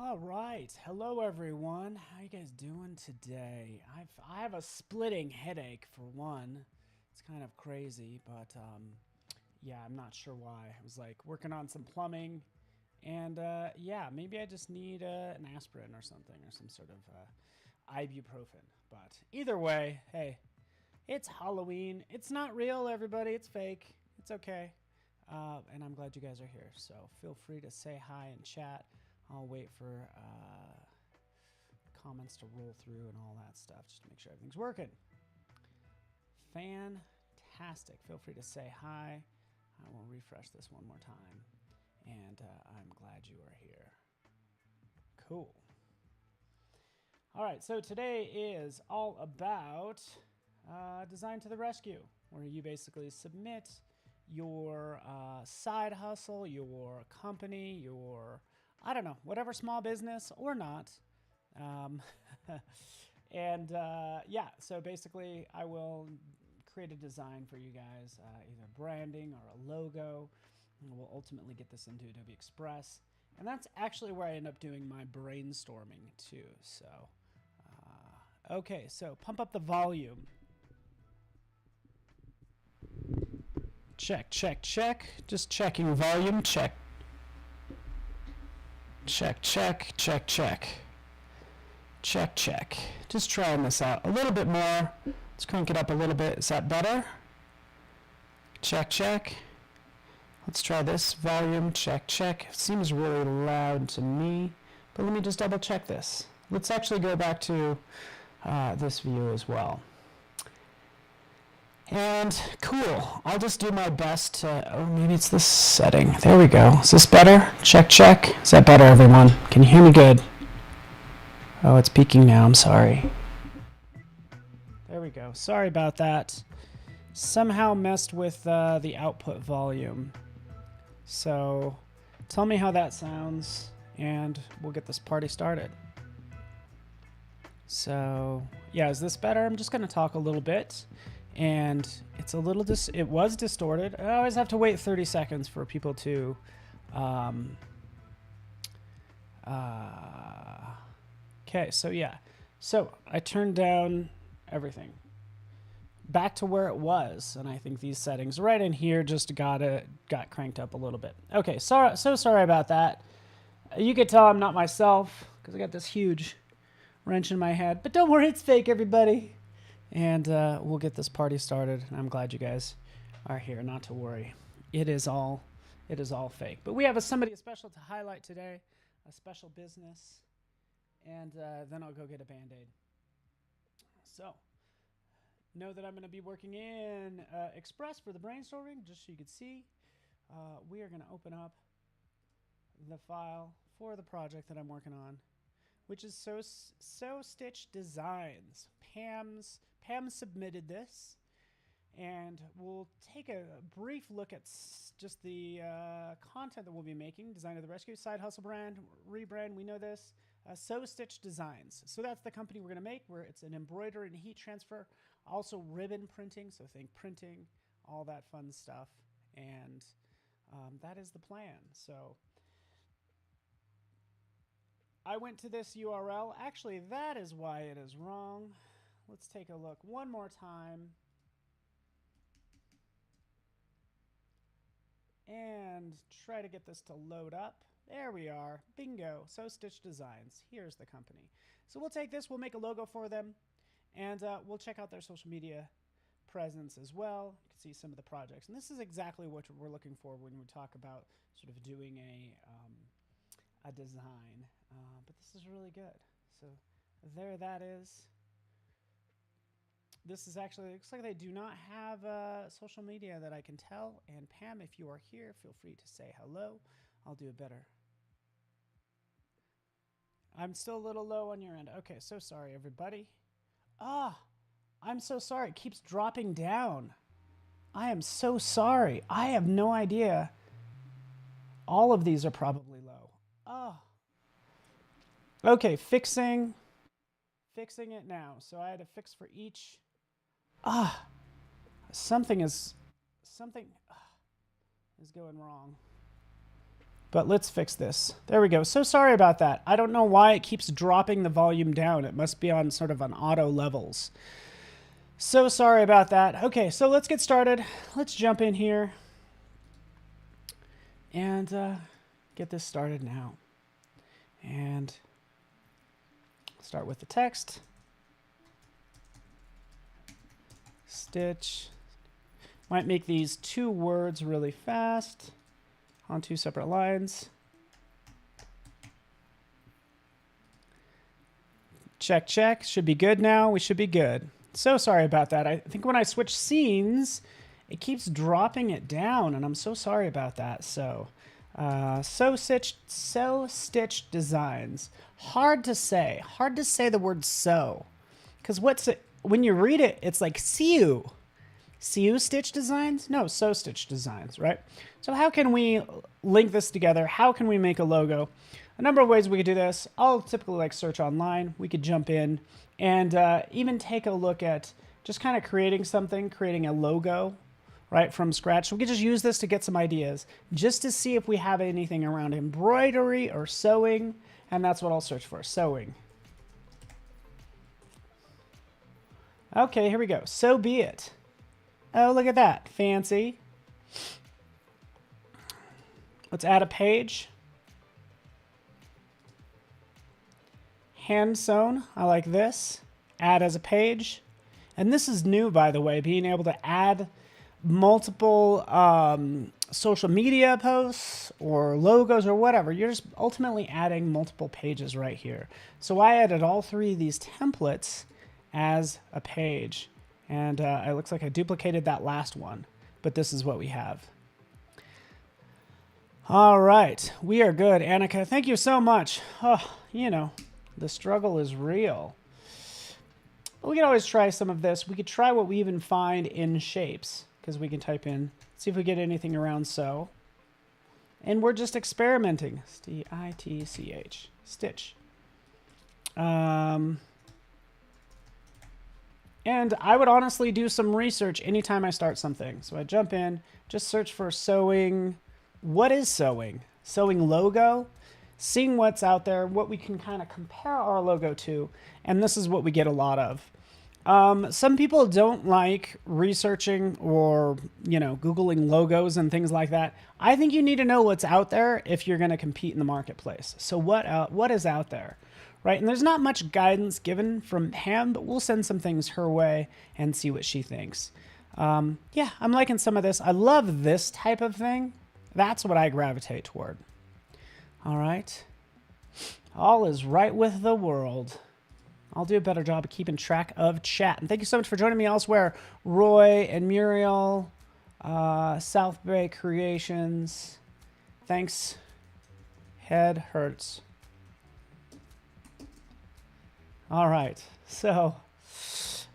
All right. Hello, everyone. How you guys doing today? I have a splitting headache for one. It's kind of crazy, but yeah, I'm not sure why. I was like working on some plumbing, and yeah, maybe I just need an aspirin or something, or some sort of ibuprofen. But either way, hey, it's Halloween. It's not real, everybody. It's fake. It's okay. And I'm glad you guys are here. So feel free to say hi and chat. I'll wait for comments to roll through and all that stuff just to make sure everything's working. Fantastic. Feel free to say hi. I will refresh this one more time. And I'm glad you are here. Cool. All right, so today is all about Design to the Rescue, where you basically submit your side hustle, your company, your, I don't know, whatever small business or not. Um, and yeah, so basically I will create a design for you guys, either branding or a logo. And we'll ultimately get this into Adobe Express. And that's actually where I end up doing my brainstorming too. So, okay, so pump up the volume. Check, check, check. Just checking volume. Check. Check, check, check, check. Check, check. Just trying this out a little bit more. Let's crank it up a little bit. Is that better? Check, check. Let's try this volume. Check, check. Seems really loud to me, but let me just double check this. Let's actually go back to this view as well. And cool. I'll just do my best to, oh, maybe it's this setting. There we go. Is this better? Check, check. Is that better, everyone? Can you hear me good? Oh, it's peaking now. I'm sorry. There we go. Sorry about that. Somehow messed with the output volume. So tell me how that sounds, and we'll get this party started. So yeah, is this better? I'm just going to talk a little bit. And it's a little it was distorted. I always have to wait 30 seconds for people to okay, so yeah. So I turned down everything back to where it was, and I think these settings right in here just got cranked up a little bit. Okay, so sorry about that. You could tell I'm not myself because I got this huge wrench in my head, but don't worry, it's fake, everybody. And we'll get this party started. I'm glad you guys are here. Not to worry, it is all fake. But we have somebody special to highlight today, a special business, and then I'll go get a Band-Aid. So know that I'm going to be working in Express for the brainstorming, just so you can see. We are going to open up the file for the project that I'm working on, which is So Stitch Designs. Pam submitted this, and we'll take a brief look at just the content that we'll be making. Design to the Rescue, side hustle brand, rebrand, we know this. So Stitch Designs. So that's the company we're going to make, where it's an embroidery and heat transfer, also ribbon printing, so think printing, all that fun stuff. And that is the plan. So I went to this URL. Actually, that is why it is wrong. Let's take a look one more time. And try to get this to load up. There we are. Bingo. So Stitch Designs. Here's the company. So we'll take this. We'll make a logo for them. And we'll check out their social media presence as well. You can see some of the projects. And this is exactly what we're looking for when we talk about sort of doing a design. But this is really good. So there that is. This is actually, looks like they do not have social media that I can tell. And Pam, if you are here, feel free to say hello. I'll do it better. I'm still a little low on your end. Okay, so sorry, everybody. I'm so sorry. It keeps dropping down. I am so sorry. I have no idea. All of these are probably low. Okay, fixing it now. So I had to fix for each. Something is going wrong. But let's fix this. There we go. So sorry about that. I don't know why it keeps dropping the volume down. It must be on sort of on auto levels. So sorry about that. Okay, so let's get started. Let's jump in here and get this started now. And start with the text. Stitch. Might make these 2 words really fast on 2 separate lines. Check, check. Should be good now. We should be good. So sorry about that. I think when I switch scenes, it keeps dropping it down, and I'm so sorry about that. So, stitch designs. Hard to say. Hard to say the word so, because when you read it, it's like sew. Sew stitch designs? No, sew stitch designs, right? So how can we link this together? How can we make a logo? A number of ways we could do this. I'll typically like search online. We could jump in and even take a look at just kind of creating something, creating a logo, right, from scratch. So we could just use this to get some ideas, just to see if we have anything around embroidery or sewing, and that's what I'll search for, sewing. Okay, here we go. So be it. Oh, look at that. Fancy. Let's add a page. Hand sewn. I like this. Add as a page. And this is new, by the way, being able to add multiple social media posts or logos or whatever. You're just ultimately adding multiple pages right here. So I added all 3 of these templates as a page. And it looks like I duplicated that last one, but this is what we have. All right, we are good. Annika, thank you so much. Oh, you know, the struggle is real. We can always try some of this. We could try what we even find in shapes, because we can type in, see if we get anything around sew. And we're just experimenting. S-T-I-T-C-H, stitch. And I would honestly do some research anytime I start something. So I jump in, just search for sewing. What is sewing? Sewing logo, seeing what's out there, what we can kind of compare our logo to. And this is what we get a lot of. Some people don't like researching or, you know, Googling logos and things like that. I think you need to know what's out there if you're going to compete in the marketplace. So what is out there? Right, and there's not much guidance given from Pam, but we'll send some things her way and see what she thinks. Yeah, I'm liking some of this. I love this type of thing. That's what I gravitate toward. All right. All is right with the world. I'll do a better job of keeping track of chat. And thank you so much for joining me elsewhere. Roy and Muriel, South Bay Creations. Thanks. Head hurts. All right, so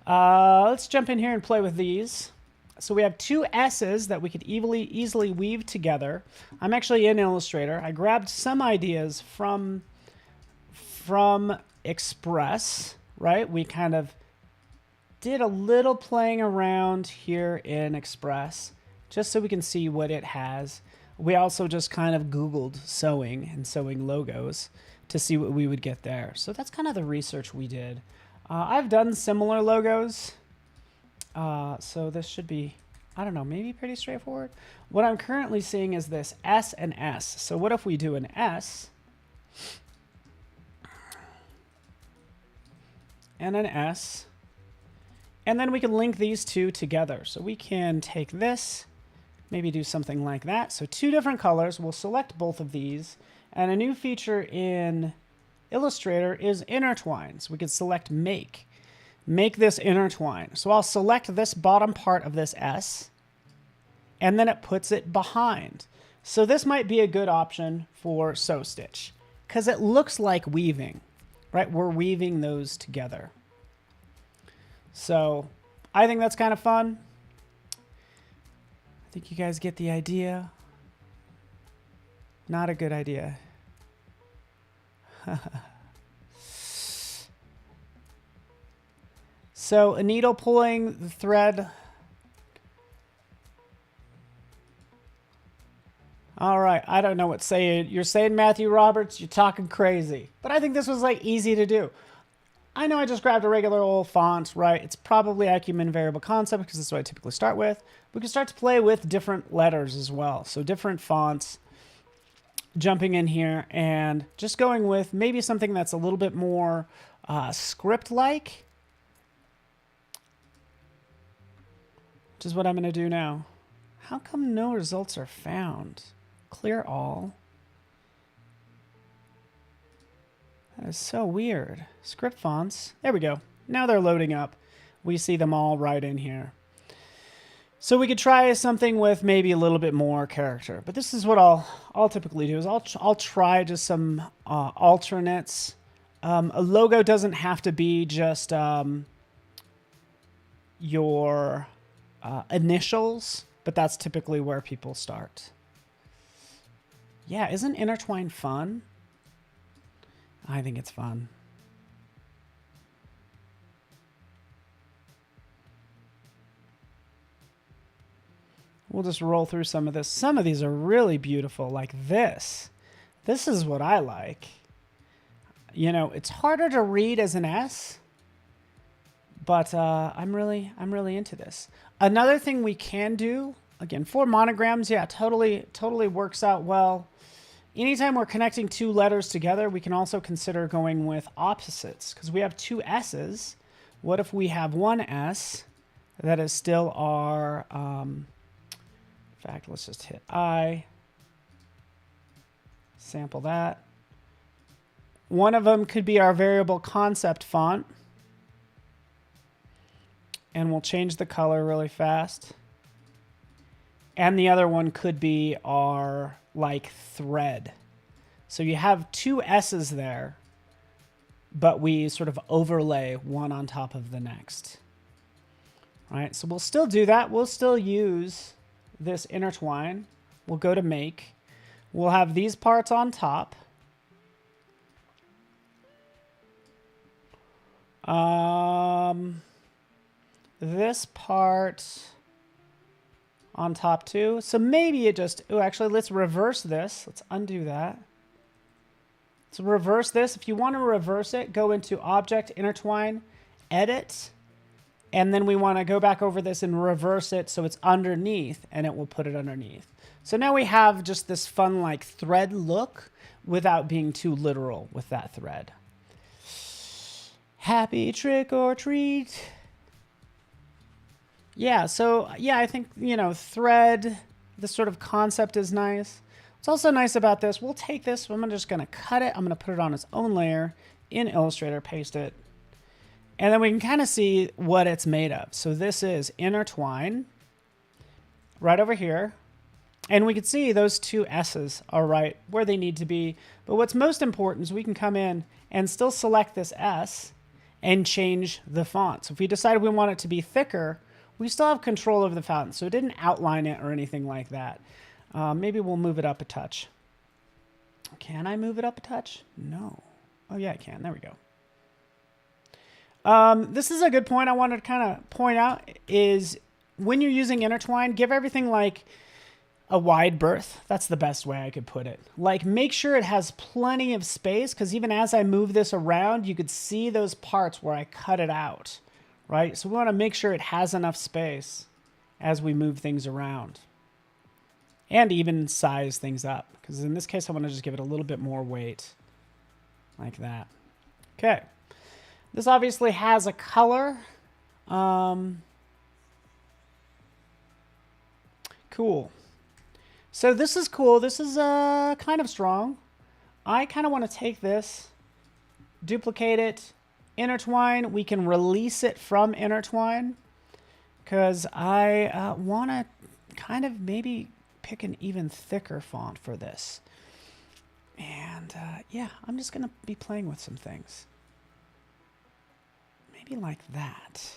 let's jump in here and play with these. So we have 2 S's that we could easily weave together. I'm actually in Illustrator. I grabbed some ideas from Express, right? We kind of did a little playing around here in Express just so we can see what it has. We also just kind of Googled sewing and sewing logos to see what we would get there. So that's kind of the research we did. I've done similar logos. So this should be, I don't know, maybe pretty straightforward. What I'm currently seeing is this S and S. So what if we do an S and an S, and then we can link these 2 together. So we can take this, maybe do something like that. So 2 different colors. We'll select both of these. And a new feature in Illustrator is Intertwine. So we could select Make. Make this intertwine. So I'll select this bottom part of this S, and then it puts it behind. So this might be a good option for sew stitch, because it looks like weaving, right? We're weaving those together. So I think that's kind of fun. I think you guys get the idea. Not a good idea. So a needle pulling the thread. All right, I don't know what you're saying, Matthew Roberts. You're talking crazy, but I think this was like easy to do. I know I just grabbed a regular old font, right? It's probably Acumen Variable Concept because this is what I typically start with. We can start to play with different letters as well. So different fonts, jumping in here and just going with maybe something that's a little bit more script-like, which is what I'm going to do now. How come no results are found? Clear all. That is so weird. Script fonts. There we go. Now they're loading up. We see them all right in here. So we could try something with maybe a little bit more character. But this is what I'll typically do is I'll try just some alternates. A logo doesn't have to be just your initials, but that's typically where people start. Yeah, isn't Intertwine fun? I think it's fun. We'll just roll through some of this. Some of these are really beautiful, like this. This is what I like. You know, it's harder to read as an S, but I'm really into this. Another thing we can do, again, for monograms, yeah, totally works out well. Anytime we're connecting two letters together, we can also consider going with opposites because we have two S's. What if we have one S that is still our, in fact, let's just hit I, sample that. One of them could be our variable concept font. And we'll change the color really fast. And the other one could be our like thread. So you have two S's there, but we sort of overlay one on top of the next. All right, so we'll still do that. We'll still use this intertwine. We'll go to make. We'll have these parts on top. This part on top too. So maybe it just, oh, actually, let's reverse this. Let's undo that. Let's reverse this. If you want to reverse it, go into Object, Intertwine, Edit, and then we want to go back over this and reverse it so it's underneath, and it will put it underneath. So now we have just this fun like thread look without being too literal with that thread. Happy trick or treat. Yeah, so yeah, I think, you know, thread, this sort of concept is nice. What's also nice about this, we'll take this, I'm just going to cut it. I'm going to put it on its own layer in Illustrator, paste it. And then we can kind of see what it's made of. So this is Intertwine right over here. And we can see those two S's are right where they need to be. But what's most important is we can come in and still select this S and change the font. So if we decide we want it to be thicker, we still have control over the font. So it didn't outline it or anything like that. Maybe we'll move it up a touch. Can I move it up a touch? No. Oh yeah, I can. There we go. This is a good point I wanted to kind of point out is when you're using Intertwine, give everything like a wide berth. That's the best way I could put it. Like make sure it has plenty of space because even as I move this around, you could see those parts where I cut it out, right? So we want to make sure it has enough space as we move things around and even size things up because in this case, I want to just give it a little bit more weight like that. Okay. This obviously has a color. Cool. So this is cool. This is kind of strong. I kind of want to take this, duplicate it, intertwine. We can release it from Intertwine because I want to kind of maybe pick an even thicker font for this. And yeah, I'm just going to be playing with some things. Maybe like that.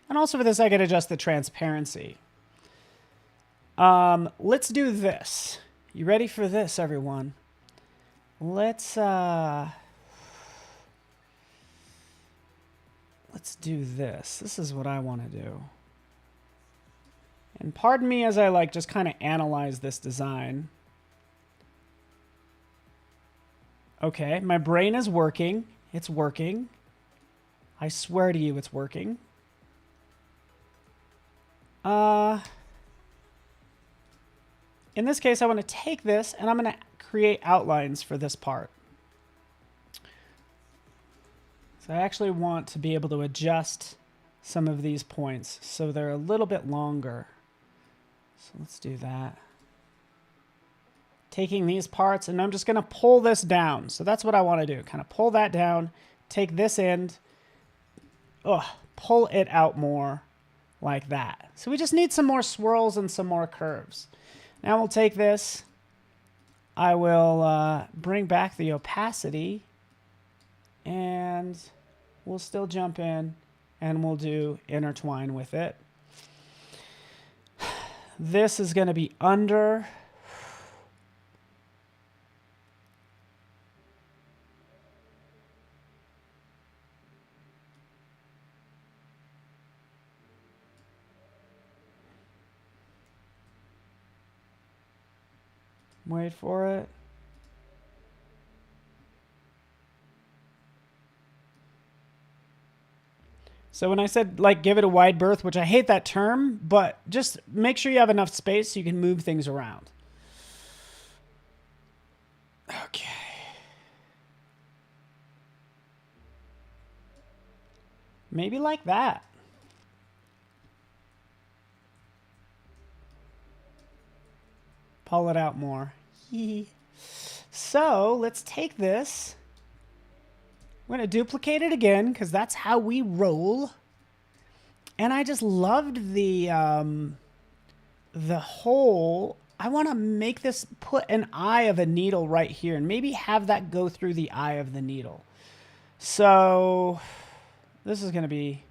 And also for this, I could adjust the transparency. Let's do this. You ready for this, everyone? Let's do this. This is what I want to do. And pardon me as I like just kind of analyze this design. Okay, my brain is working. It's working. I swear to you it's working. In this case, I want to take this and I'm going to create outlines for this part. So I actually want to be able to adjust some of these points so they're a little bit longer. So let's do that. Taking these parts, and I'm just going to pull this down. So that's what I want to do. Kind of pull that down, take this end, pull it out more like that. So we just need some more swirls and some more curves. Now we'll take this. I will bring back the opacity, and we'll still jump in, and we'll do intertwine with it. This is going to be under. Wait for it. So when I said, like, give it a wide berth, which I hate that term, but just make sure you have enough space so you can move things around. Okay. Maybe like that. Pull it out more. So let's take this. We're going to duplicate it again because that's how we roll. And I just loved the whole. I want to make this, put an eye of a needle right here and maybe have that go through the eye of the needle. So this is going to be,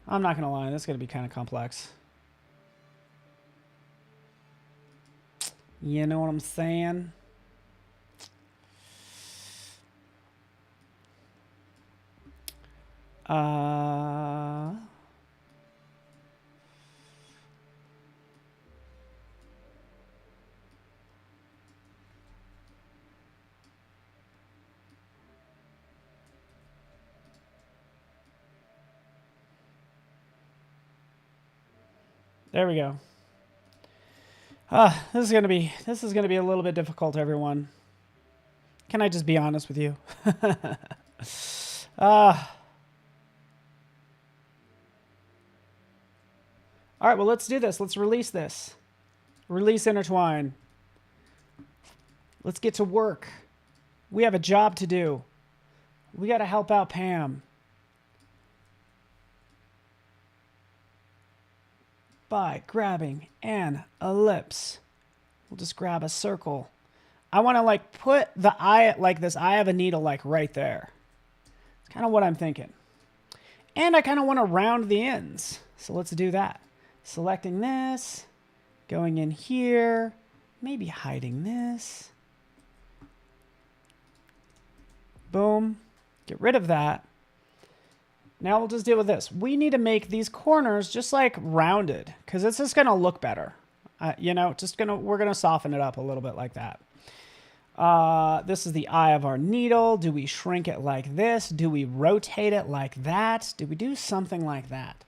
I'm not going to lie, this is going to be kind of complex. You know what I'm saying? There we go. This is gonna be a little bit difficult, everyone. Can I just be honest with you? All right, well, let's do this. Let's release this. Release Intertwine. Let's get to work. We have a job to do. We got to help out Pam. By grabbing an ellipse. We'll just grab a circle. I want to like put the eye, like this eye of a needle, like right there. It's kind of what I'm thinking. And I kind of want to round the ends. So let's do that. Selecting this, going in here, maybe hiding this. Boom. Get rid of that. Now we'll just deal with this. We need to make these corners just like rounded because it's just going to look better. You know, we're going to soften it up a little bit like that. This is the eye of our needle. Do we shrink it like this? Do we rotate it like that? Do we do something like that?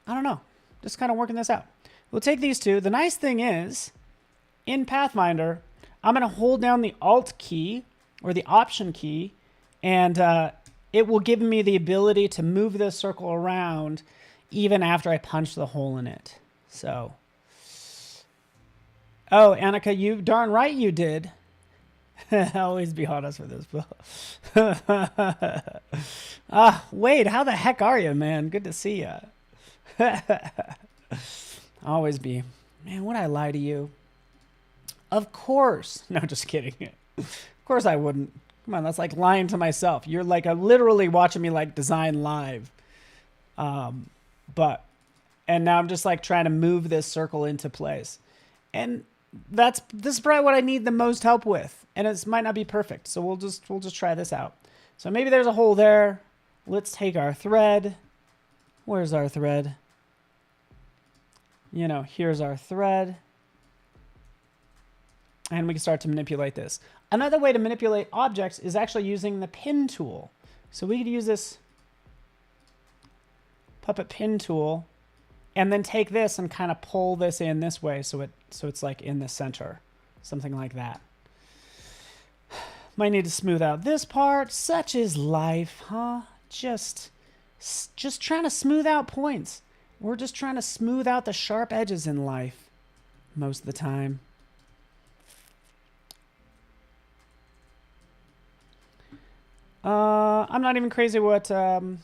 I don't know. Just kind of working this out. We'll take these two. The nice thing is, in Pathfinder, I'm going to hold down the Alt key or the Option key, and it will give me the ability to move this circle around even after I punch the hole in it. So, oh, Annika, you darn right you did. Always be honest with this, Bill. Wade, how the heck are you, man? Good to see you. Always be. Man, would I lie to you? Of course. No, just kidding. Of course I wouldn't. Come on, that's like lying to myself. You're like literally watching me like design live. And now I'm just like trying to move this circle into place. And this is probably what I need the most help with. And it might not be perfect. So we'll just try this out. So maybe there's a hole there. Let's take our thread. Where's our thread? you know, here's our thread. And we can start to manipulate this. Another way to manipulate objects is actually using the pin tool. So we could use this puppet pin tool and then take this and kind of pull this in this way so it's like in the center, something like that. Might need to smooth out this part. Such is life, huh? Just trying to smooth out points. We're just trying to smooth out the sharp edges in life most of the time. I'm not even crazy what the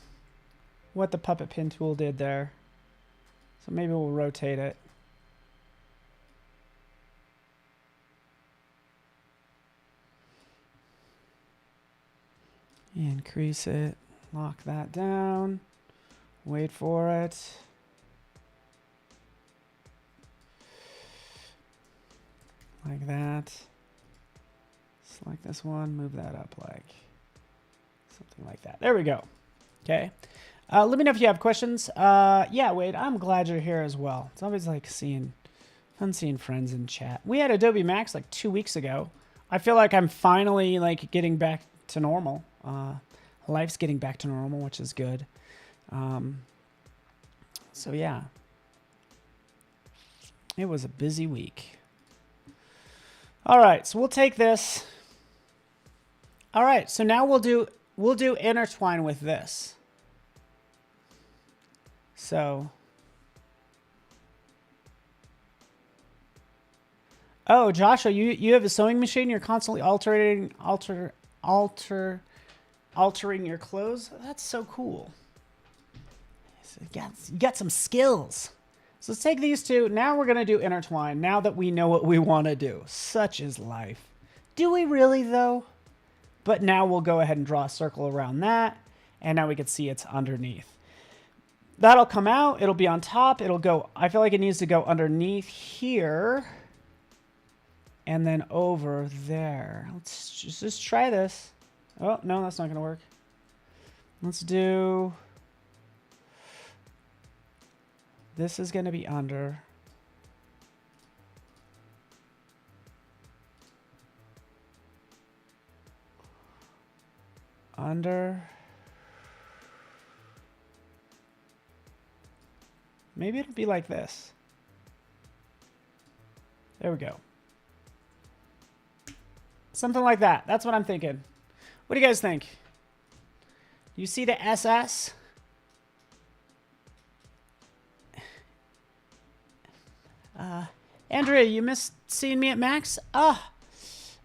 puppet pin tool did there. So maybe we'll rotate it. Increase it, lock that down, wait for it. Like that. Select this one, move that up like something like that. There we go. Okay. Let me know if you have questions. Yeah, Wade, I'm glad you're here as well. It's always like fun seeing friends in chat. We had Adobe Max like 2 weeks ago. I feel like I'm finally like getting back to normal. Life's getting back to normal, which is good. So yeah, it was a busy week. All right, so we'll take this. All right, so now we'll do intertwine with this. So, oh, Joshua, you have a sewing machine. You're constantly altering your clothes. That's so cool. So you got some skills. So let's take these two. Now we're gonna do intertwine. Now that we know what we want to do, such is life. Do we really though? But now we'll go ahead and draw a circle around that, and now we can see it's underneath. That'll come out. It'll be on top. It'll go. I feel like it needs to go underneath here, and then over there. Let's just try this. Oh no, that's not gonna work. Let's do. This is gonna be under. Under. Maybe it'll be like this. There we go. Something like that. That's what I'm thinking. What do you guys think? You see the SS? Andrea, you missed seeing me at Max?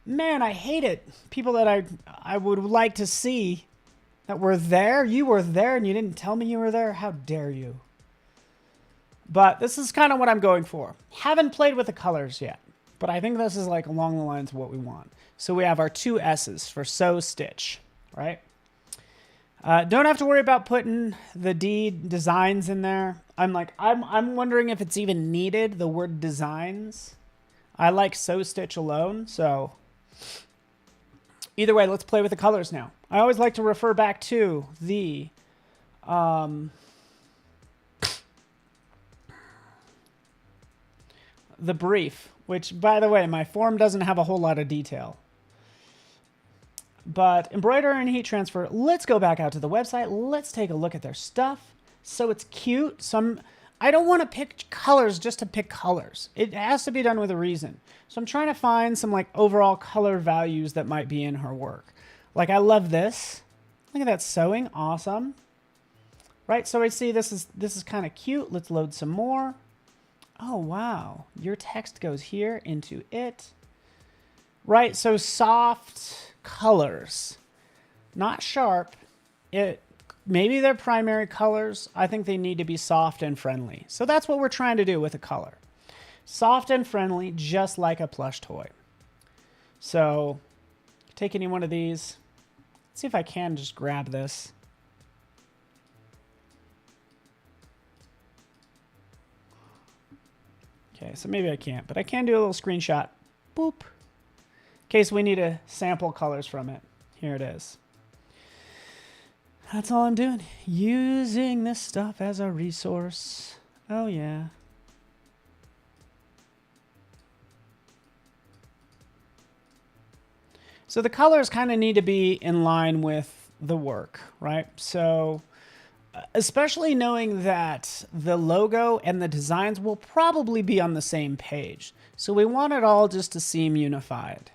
Man, I hate it. People that I would like to see that were there. You were there and you didn't tell me you were there. How dare you? But this is kind of what I'm going for. Haven't played with the colors yet, but I think this is like along the lines of what we want. So we have our 2 S's for sew stitch, right? Don't have to worry about putting the D designs in there. I'm wondering if it's even needed, the word designs. I like sew stitch alone, so either way, let's play with the colors now. I always like to refer back to the brief, which, by the way, my form doesn't have a whole lot of detail. But embroider and heat transfer, let's go back out to the website. Let's take a look at their stuff. So it's cute. I don't want to pick colors just to pick colors. It has to be done with a reason. So I'm trying to find some like overall color values that might be in her work. Like I love this. Look at that sewing. Awesome. Right, so I see this is kind of cute. Let's load some more. Oh, wow. Your text goes here into it. Right, so soft colors. Not sharp. Maybe they're primary colors. I think they need to be soft and friendly. So that's what we're trying to do with a color. Soft and friendly, just like a plush toy. So take any one of these. Let's see if I can just grab this. Okay, so maybe I can't, but I can do a little screenshot. Boop. In case we need to sample colors from it. Here it is. That's all I'm doing. Using this stuff as a resource. Oh, yeah. So the colors kind of need to be in line with the work, right? So especially knowing that the logo and the designs will probably be on the same page. So we want it all just to seem unified.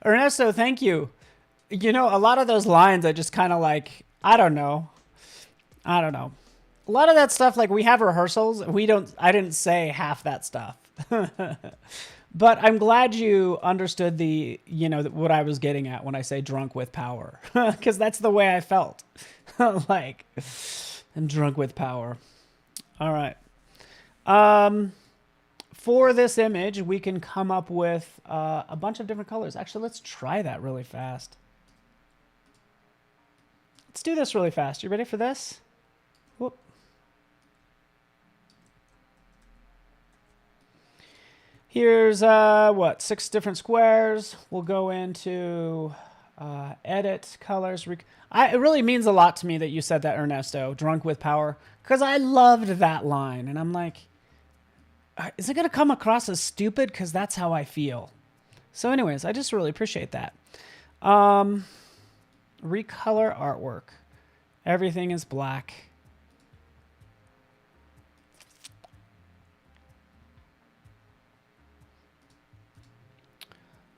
Ernesto, thank you. You know, a lot of those lines I just kind of like, I don't know. A lot of that stuff, like we have rehearsals, I didn't say half that stuff. But I'm glad you understood what I was getting at when I say drunk with power, because that's the way I felt. Like, I'm drunk with power. All right. For this image, we can come up with a bunch of different colors. Actually, let's try that really fast. Let's do this really fast. You ready for this? Whoop. Here's, 6 different squares. We'll go into edit colors. It really means a lot to me that you said that, Ernesto, drunk with power, because I loved that line. And I'm like, is it going to come across as stupid? Because that's how I feel. So anyways, I just really appreciate that. Recolor artwork. Everything is black.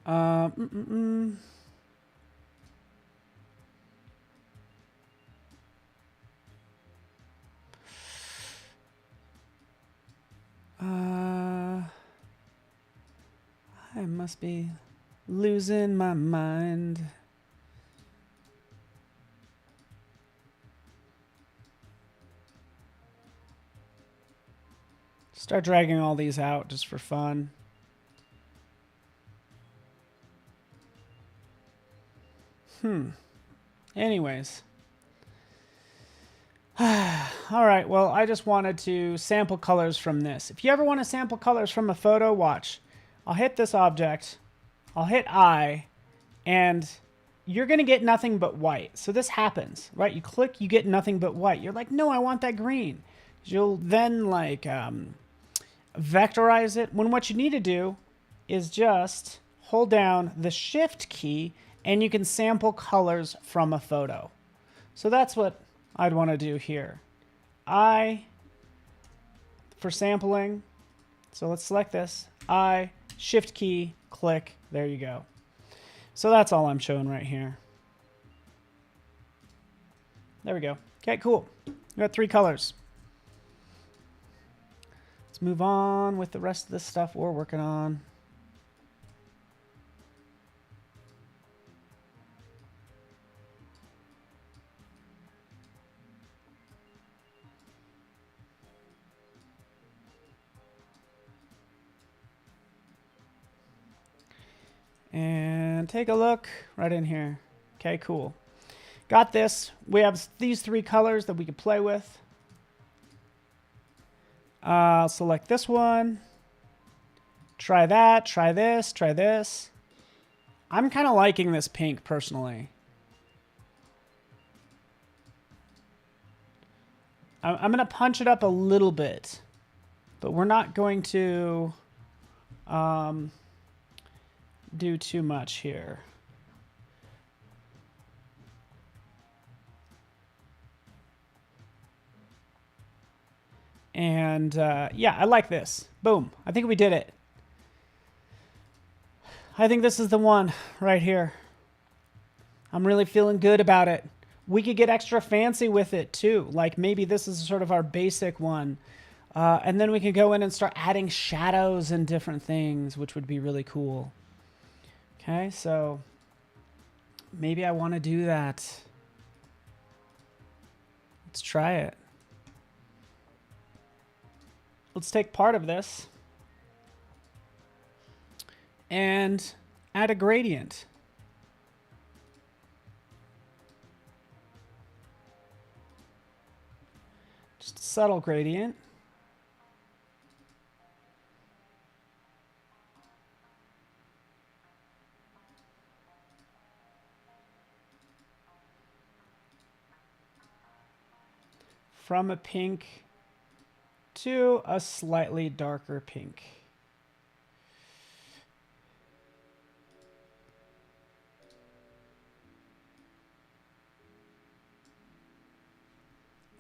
I must be losing my mind. Start dragging all these out just for fun. Anyways. All right, well, I just wanted to sample colors from this. If you ever want to sample colors from a photo, watch. I'll hit this object, I'll hit I, and you're going to get nothing but white. So this happens, right? You click, you get nothing but white. You're like, no, I want that green. You'll then like vectorize it, when what you need to do is just hold down the Shift key and you can sample colors from a photo. So that's what I'd want to do here. For sampling, so let's select this. Shift key, click, there you go. So that's all I'm showing right here. There we go. Okay, cool. We got 3 colors. Let's move on with the rest of the stuff we're working on. And take a look right in here. Okay, cool. Got this. We have these 3 colors that we could play with. I'll select this one. Try that, try this, try this. I'm kind of liking this pink personally. I'm going to punch it up a little bit, but we're not going to do too much here. And yeah, I like this. Boom. I think we did it. I think this is the one right here. I'm really feeling good about it. We could get extra fancy with it too. Like maybe this is sort of our basic one. And then we can go in and start adding shadows and different things, which would be really cool. Okay, so maybe I want to do that. Let's try it. Let's take part of this and add a gradient. Just a subtle gradient. From a pink to a slightly darker pink.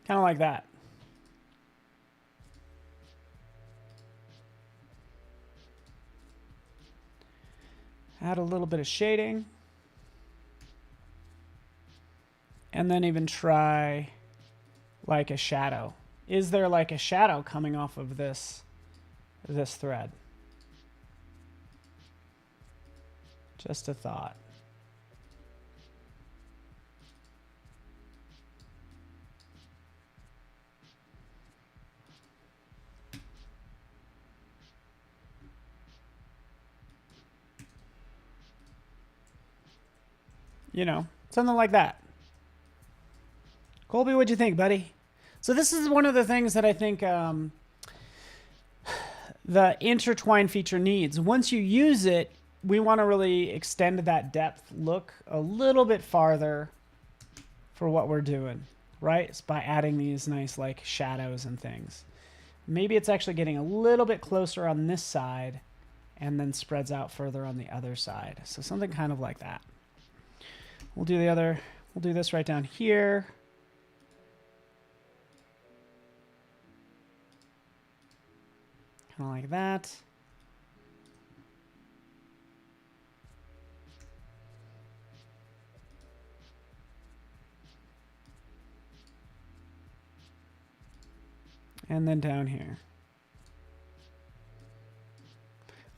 Kind of like that. Add a little bit of shading. And then even try like a shadow. Is there like a shadow coming off of this thread? Just a thought. You know, something like that. Colby, what'd you think, buddy? So this is one of the things that I think the Intertwine feature needs. Once you use it, we want to really extend that depth look a little bit farther for what we're doing, right? It's by adding these nice like shadows and things. Maybe it's actually getting a little bit closer on this side and then spreads out further on the other side. So something kind of like that. We'll do this right down here. Kind of like that. And then down here.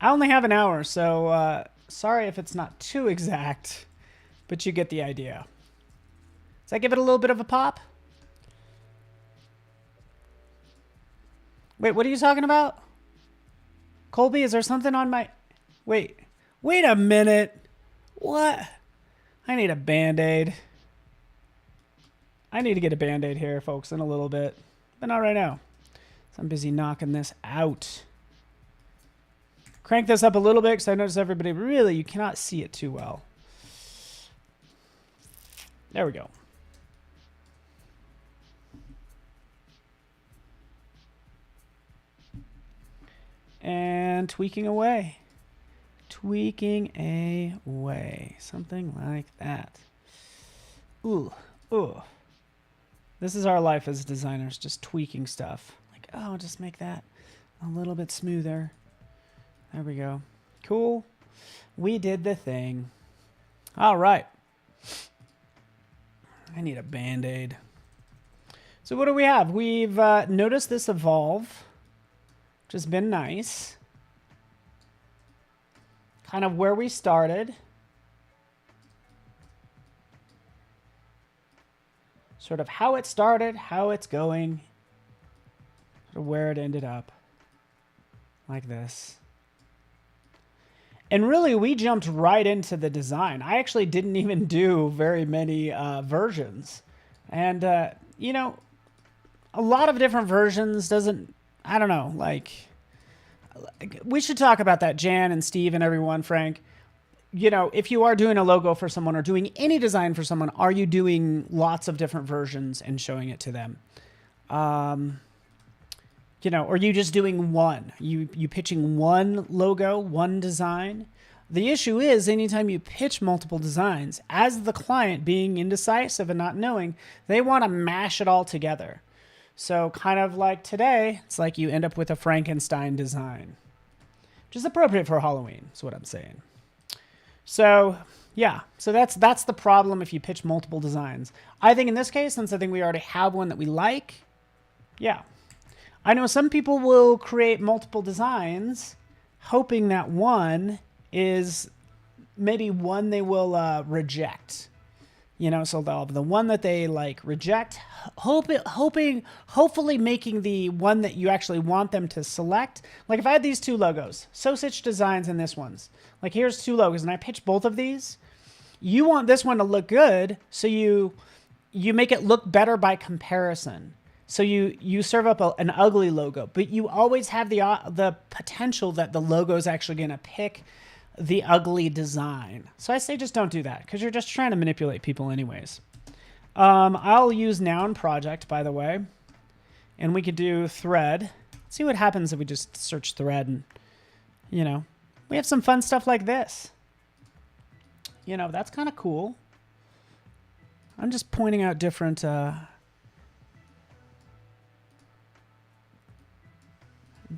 I only have an hour, so sorry if it's not too exact, but you get the idea. Does that give it a little bit of a pop? Wait, what are you talking about? Colby, is there something on my... Wait a minute. What? I need a Band-Aid. I need to get a Band-Aid here, folks, in a little bit. But not right now. So I'm busy knocking this out. Crank this up a little bit because I notice everybody really, you cannot see it too well. There we go. And tweaking away. Tweaking away. Something like that. Ooh. Ooh. This is our life as designers, just tweaking stuff. Like, oh, just make that a little bit smoother. There we go. Cool. We did the thing. All right. I need a Band-Aid. So what do we have? We've noticed this evolve, which has been nice. Kind of where we started. Sort of how it started, how it's going, sort of where it ended up. Like this. And really, we jumped right into the design. I actually didn't even do very many versions. And, you know, a lot of different versions doesn't, I don't know, like, we should talk about that, Jan and Steve and everyone, Frank. You know, if you are doing a logo for someone or doing any design for someone, are you doing lots of different versions and showing it to them? You know, or are you just doing one? You pitching one logo, one design? The issue is anytime you pitch multiple designs, as the client being indecisive and not knowing, they want to mash it all together. So kind of like today, it's like you end up with a Frankenstein design, which is appropriate for Halloween, is what I'm saying. So yeah, so that's the problem if you pitch multiple designs. I think in this case, since I think we already have one that we like, yeah. I know some people will create multiple designs hoping that one is maybe one they will reject. You know, so they'll have the one that they like reject, hopefully making the one that you actually want them to select. Like if I had these two logos, Sausage Designs and this one's, like here's two logos and I pitch both of these, you want this one to look good, so you make it look better by comparison. So you serve up an ugly logo, but you always have the potential that the logo is actually going to pick the ugly design. So I say just don't do that because you're just trying to manipulate people anyways. I'll use noun project, by the way, and we could do thread. Let's see what happens if we just search thread and, you know, we have some fun stuff like this. You know, that's kind of cool. I'm just pointing out different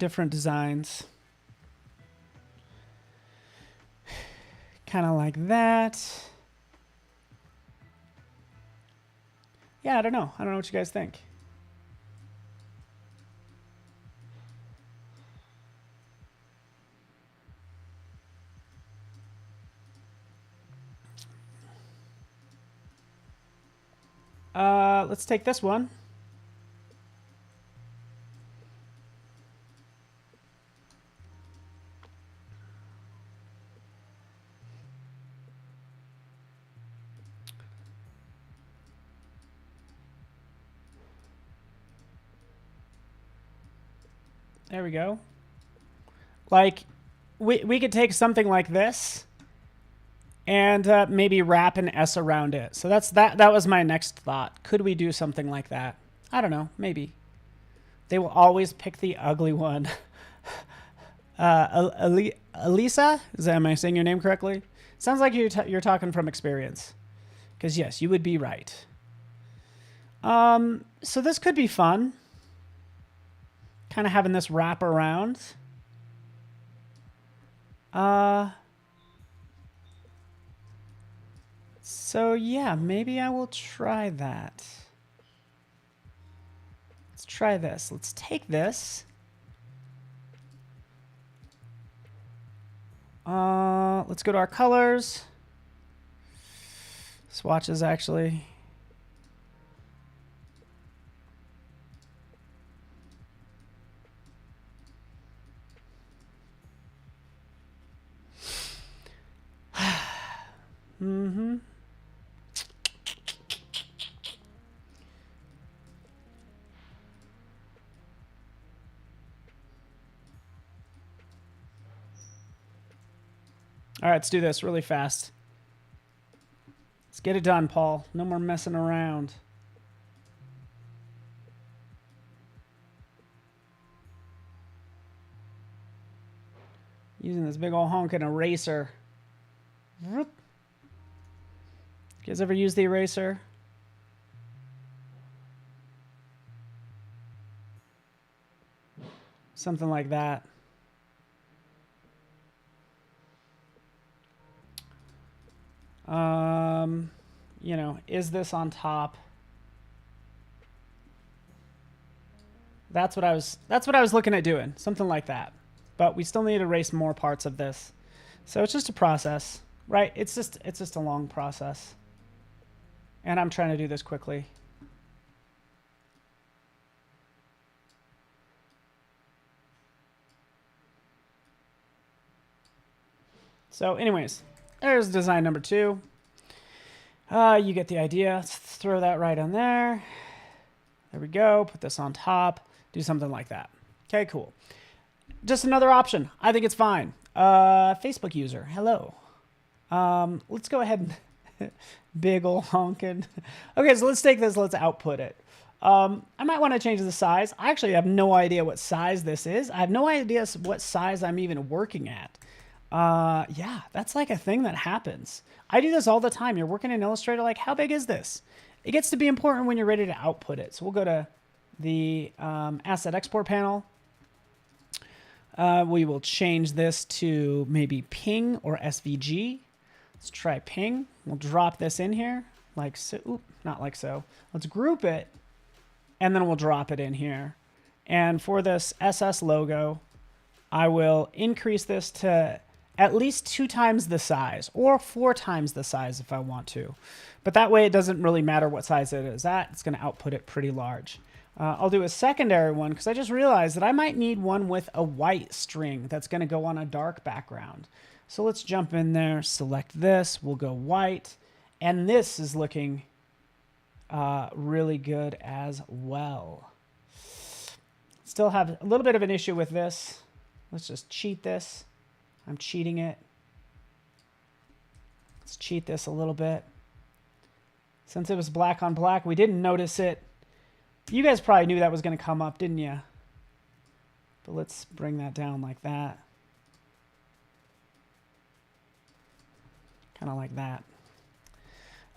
different designs. Kind of like that. Yeah, I don't know. I don't know what you guys think. Let's take this one. There we go. Like, we could take something like this and maybe wrap an S around it. So that was my next thought. Could we do something like that? I don't know. Maybe. They will always pick the ugly one. Elisa? Am I saying your name correctly? Sounds like you're talking from experience. Because yes, you would be right. So this could be fun. Kind of having this wrap around. So yeah, maybe I will try that. Let's try this. Let's take this. Let's go to our colors. Swatches, actually. Mm-hmm. All right, let's do this really fast. Let's get it done, Paul. No more messing around. Using this big old honking eraser. You guys ever use the eraser? Something like that. You know, is this on top? That's what I was looking at doing. Something like that. But we still need to erase more parts of this. So it's just a process, right? It's just a long process. And I'm trying to do this quickly. So anyways, there's design number 2. You get the idea. Let's throw that right on there. There we go. Put this on top. Do something like that. Okay, cool. Just another option. I think it's fine. Facebook user. Hello. Let's go ahead and big ol' honkin'. Okay, so let's take this. Let's output it. I might want to change the size. I actually have no idea what size this is. I have no idea what size I'm even working at. Yeah, that's like a thing that happens. I do this all the time. You're working in Illustrator, like, how big is this? It gets to be important when you're ready to output it. So we'll go to the asset export panel. We will change this to maybe ping or SVG. Let's try ping. We'll drop this in here like so. Oop, not like so. Let's group it, and then we'll drop it in here. And for this SS logo, I will increase this to at least 2 times the size, or 4 times the size if I want to. But that way it doesn't really matter what size it is at. It's going to output it pretty large. I'll do a secondary one because I just realized that I might need one with a white string that's going to go on a dark background. So let's jump in there, select this, we'll go white, and this is looking really good as well. Still have a little bit of an issue with this. Let's just cheat this. I'm cheating it. Let's cheat this a little bit. Since it was black on black, we didn't notice it. You guys probably knew that was going to come up, didn't you? But let's bring that down like that. Kind of like that.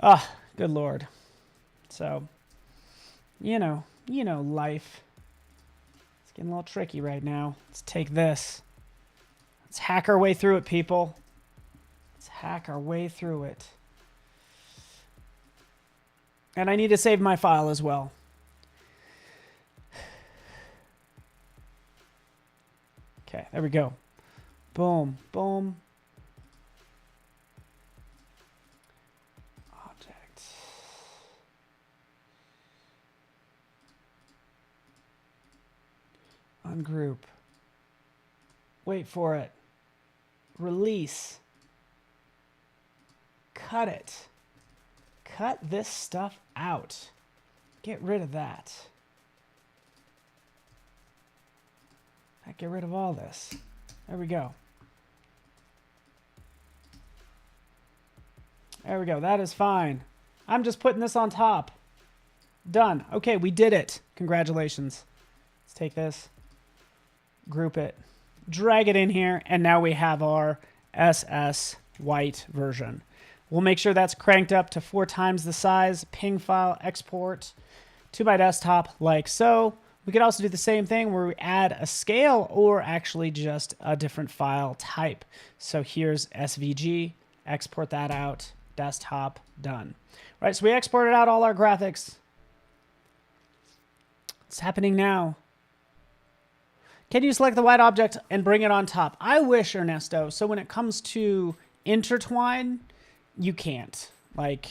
Ah, good Lord. So, you know, life. Getting a little tricky right now. Let's take this. Let's hack our way through it, people. Let's hack our way through it. And I need to save my file as well. Okay, there we go. Boom, boom. Object. Ungroup. Wait for it. Release. Cut it. Cut this stuff out. Get rid of that. Get rid of all this. There we go. There we go. That is fine. I'm just putting this on top. Done. Okay, we did it. Congratulations. Let's take this, group it, drag it in here, and now we have our SS white version. We'll make sure that's cranked up to 4 times the size, ping file, export to my desktop like so. We could also do the same thing where we add a scale or actually just a different file type. So here's SVG, export that out, desktop, done. Right, so we exported out all our graphics. It's happening now. Can you select the white object and bring it on top? I wish, Ernesto. So when it comes to Intertwine, you can't. Like,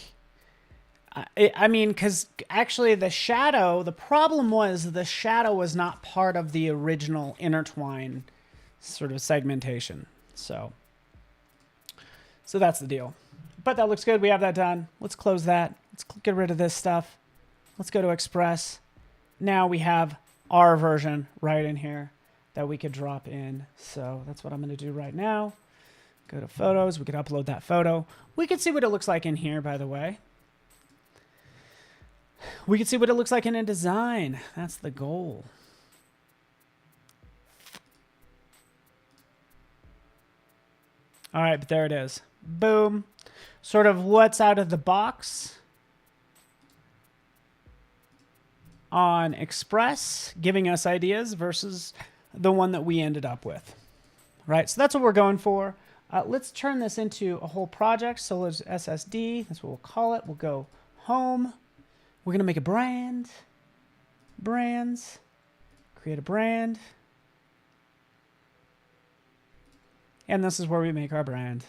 I mean, because actually the shadow, the problem was the shadow was not part of the original Intertwine sort of segmentation. So that's the deal. But that looks good. We have that done. Let's close that. Let's get rid of this stuff. Let's go to Express. Now we have our version right in here that we could drop in. So that's what I'm going to do right now. Go to photos. We could upload that photo. We could see what it looks like in here, by the way. We can see what it looks like in InDesign. That's the goal. All right, but there it is. Boom. Sort of what's out of the box on Express, giving us ideas versus the one that we ended up with. Right, so that's what we're going for. Let's turn this into a whole project. So let's SSD. That's what we'll call it. We'll go home. We're going to make a brand. Brands. Create a brand. And this is where we make our brand.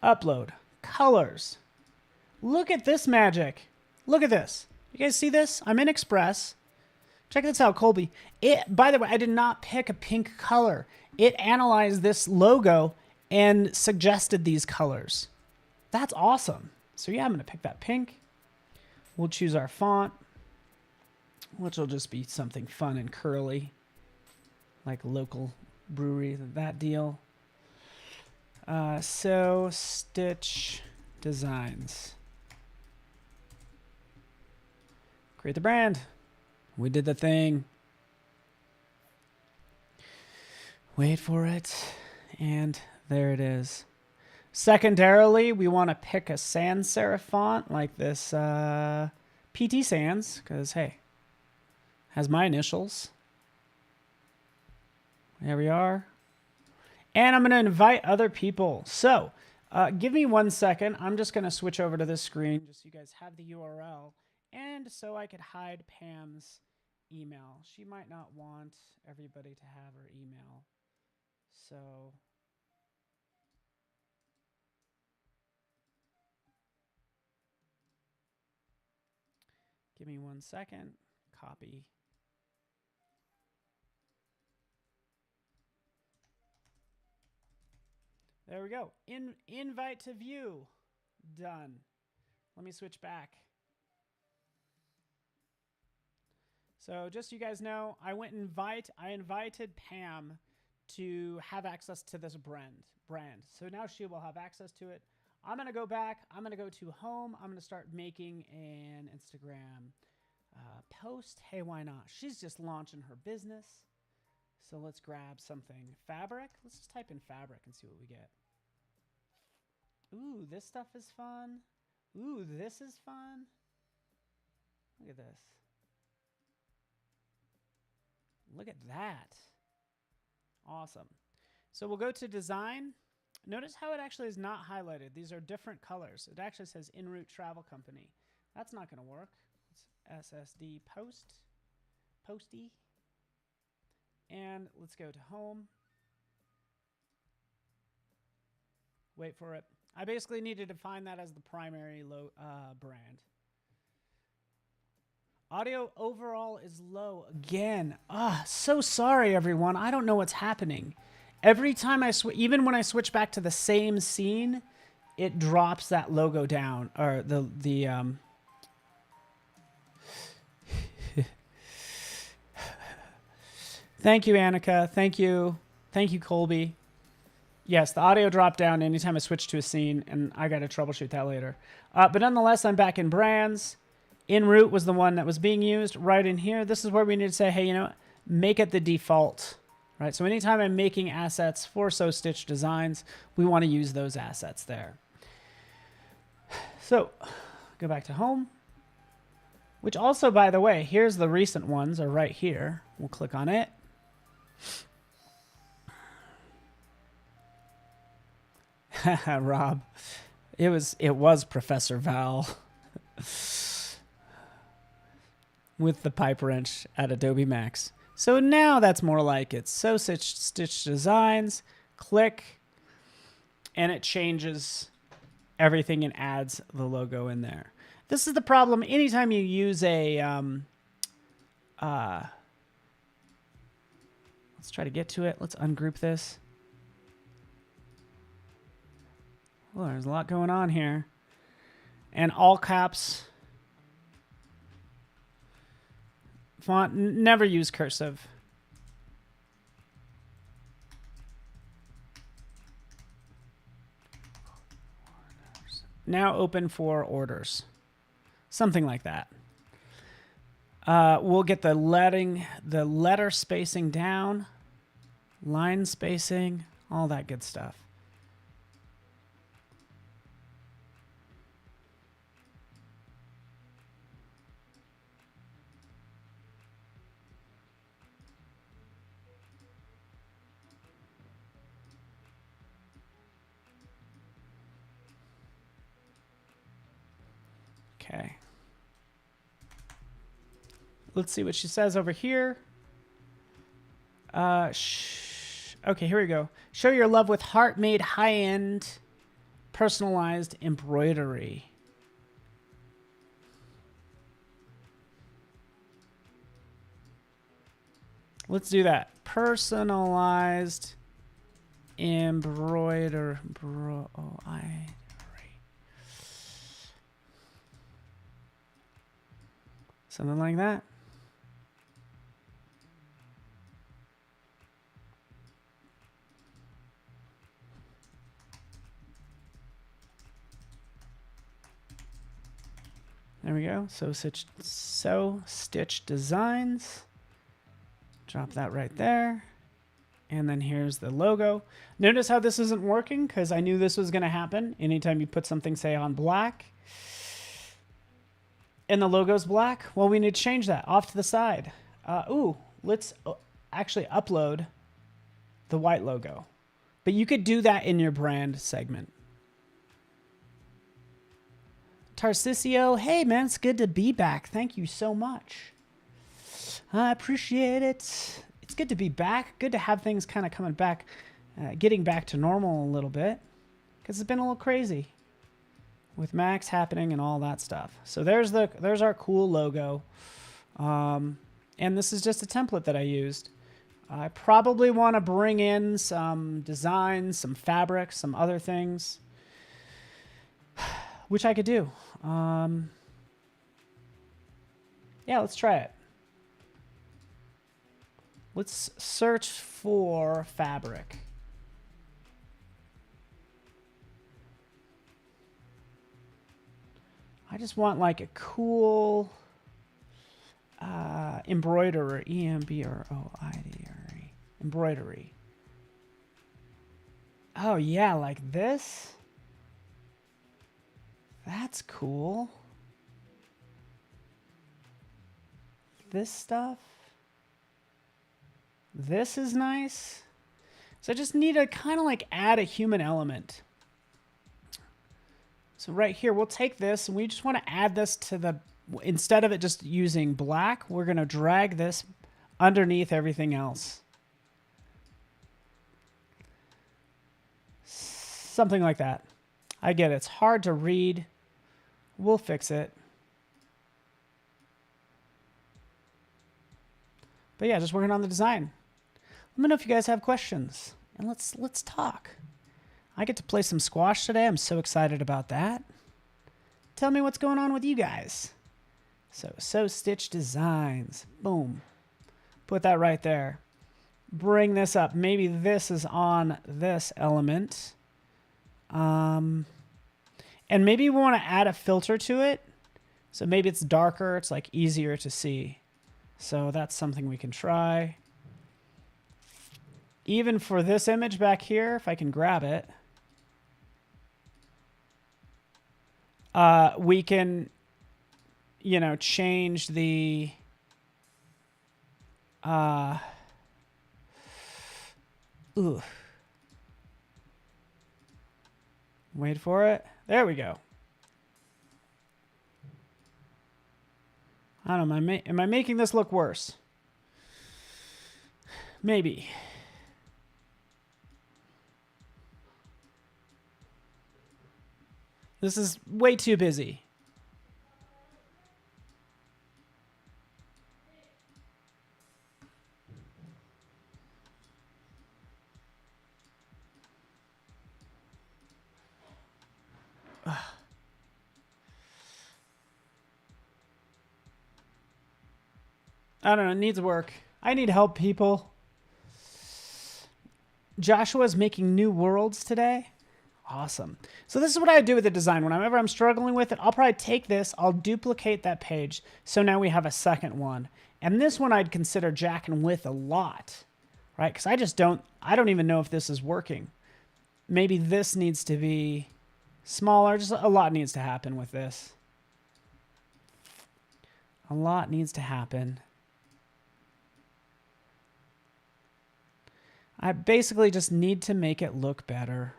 Upload. Colors. Look at this magic. Look at this. You guys see this? I'm in Express. Check this out, Colby. By the way, I did not pick a pink color. It analyzed this logo and suggested these colors. That's awesome. So yeah, I'm going to pick that pink. We'll choose our font, which will just be something fun and curly, like local brewery, that deal. So Stitch Designs. Create the brand. We did the thing. Wait for it. And there it is. Secondarily, we want to pick a sans serif font like this PT Sans, because, hey, has my initials. There we are. And I'm going to invite other people. So give me 1 second. I'm just going to switch over to this screen just so you guys have the URL. And so I could hide Pam's email. She might not want everybody to have her email. So give me 1 second. Copy. There we go. Invite to view. Done. Let me switch back. So just so you guys know, I invited Pam to have access to this brand. So now she will have access to it. I'm going to go back. I'm going to go to home. I'm going to start making an Instagram post. Hey, why not? She's just launching her business. So let's grab something. Fabric. Let's just type in fabric and see what we get. Ooh, this stuff is fun. Ooh, this is fun. Look at this. Look at that. Awesome. So we'll go to design. Notice how it actually is not highlighted. These are different colors. It actually says En route travel company. That's not going to work. It's SSD posty. And let's go to home. Wait for it. I basically need to define that as the primary brand. Audio overall is low again. So sorry, everyone. I don't know what's happening. Every time even when I switch back to the same scene, it drops that logo down, or the Thank you, Annika. Thank you, Colby. Yes, the audio dropped down anytime I switch to a scene, and I got to troubleshoot that later. But nonetheless, I'm back in brands. En route was the one that was being used right in here. This is where we need to say, hey, you know what? Make it the default, right? So anytime I'm making assets for So Stitch Designs, we want to use those assets there. So go back to home, which also, by the way, here's the recent ones are right here. We'll click on it. Rob, it was Professor Val with the pipe wrench at Adobe Max. So now that's more like it. So Stitch Designs, click, and it changes everything and adds the logo in there. This is the problem anytime you use a let's try to get to it. Let's ungroup this. Well, there's a lot going on here. And all caps. Font, never use cursive. Now open for orders. Something like that. We'll get the letter spacing down, line spacing, all that good stuff. Okay. Let's see what she says over here. Okay, here we go. Show your love with heart-made, high-end, personalized embroidery. Let's do that. Personalized embroidery. Something like that. There we go. So Stitch Designs. Drop that right there. And then here's the logo. Notice how this isn't working because I knew this was going to happen. Anytime you put something, say, on black and the logo's black, well, we need to change that off to the side. Let's actually upload the white logo. But you could do that in your brand segment. Tarcisio, hey man, it's good to be back. Thank you so much. I appreciate it. It's good to be back. Good to have things kind of coming back, getting back to normal a little bit, because it's been a little crazy with Max happening and all that stuff. So there's our cool logo, and this is just a template that I used. I probably want to bring in some designs, some fabric, some other things, which I could do. Yeah, let's try it. Let's search for fabric. I just want like a cool embroidery, E-M-B-R-O-I-D-R-E, embroidery. Oh yeah, like this. That's cool. this stuff. This is nice. So I just need to kind of like add a human element. So right here, we'll take this and we just want to add this to the, instead of it just using black, we're going to drag this underneath everything else. Something like that. I get it. It's hard to read. We'll fix it. But yeah, just working on the design. Let me know if you guys have questions, and let's talk. I get to play some squash today. I'm so excited about that. Tell me what's going on with you guys. So Stitch Designs. Boom. Put that right there. Bring this up. Maybe this is on this element. And maybe we want to add a filter to it. So maybe it's darker. It's like easier to see. So that's something we can try. Even for this image back here, if I can grab it, we can, you know, change the, wait for it. There we go. I don't know. Am I making this look worse? Maybe. This is way too busy. I don't know. It needs work. I need help, people. Joshua's making new worlds today. Awesome. So this is what I do with the design. Whenever I'm struggling with it, I'll probably take this, I'll duplicate that page. So now we have a second one. And this one I'd consider jacking with a lot, right? Because I don't even know if this is working. Maybe this needs to be smaller. Just a lot needs to happen with this. A lot needs to happen. I basically just need to make it look better.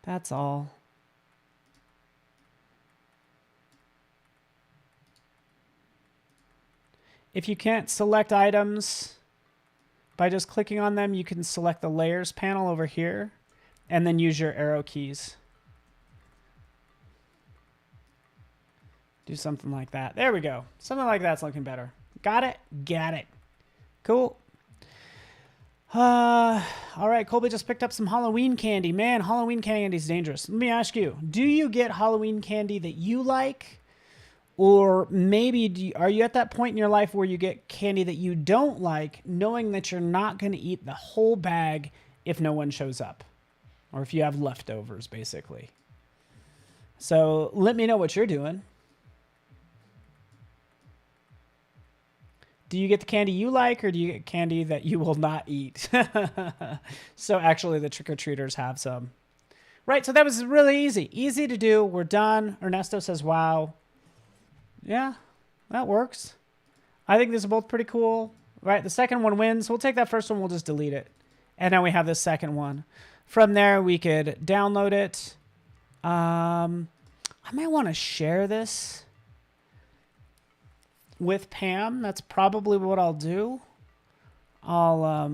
That's all. If you can't select items by just clicking on them, you can select the layers panel over here and then use your arrow keys. Do something like that. There we go. Something like that's looking better. Got it? Got it. Cool. All right, Colby just picked up some Halloween candy. Man, Halloween candy is dangerous. Let me ask you, do you get Halloween candy that you like? Or maybe are you at that point in your life where you get candy that you don't like, knowing that you're not going to eat the whole bag if no one shows up? Or if you have leftovers, basically. So let me know what you're doing. Do you get the candy you like, or do you get candy that you will not eat? So actually the trick-or-treaters have some. Right, so that was really easy. Easy to do. We're done. Ernesto says, wow. Yeah, that works. I think these are both pretty cool. Right, the second one wins. We'll take that first one. We'll just delete it. And now we have this second one. From there, we could download it. I might want to share this with Pam. That's probably what I'll do. I'll,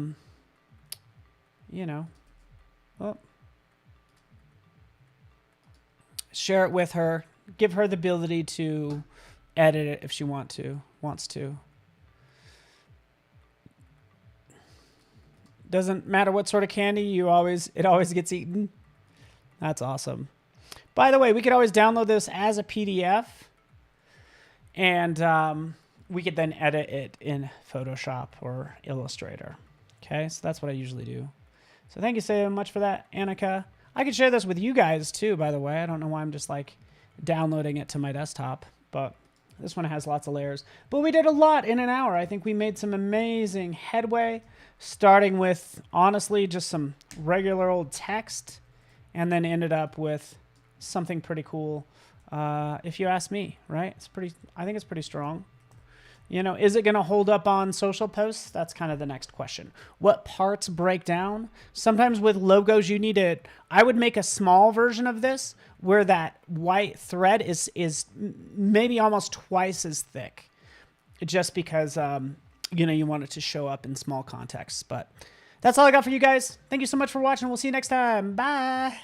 you know, share it with her. Give her the ability to edit it if she wants to. Doesn't matter what sort of candy, it always gets eaten. That's awesome. By the way, we could always download this as a PDF. And we could then edit it in Photoshop or Illustrator. Okay, so that's what I usually do. So thank you so much for that, Annika. I could share this with you guys too, by the way. I don't know why I'm just like downloading it to my desktop, but this one has lots of layers. But we did a lot in an hour. I think we made some amazing headway, starting with, honestly, just some regular old text, and then ended up with something pretty cool, if you ask me, right? I think it's pretty strong. You know, is it going to hold up on social posts? That's kind of the next question. What parts break down? Sometimes with logos, you need it. I would make a small version of this where that white thread is maybe almost twice as thick, just because, you know, you want it to show up in small contexts. But that's all I got for you guys. Thank you so much for watching. We'll see you next time. Bye.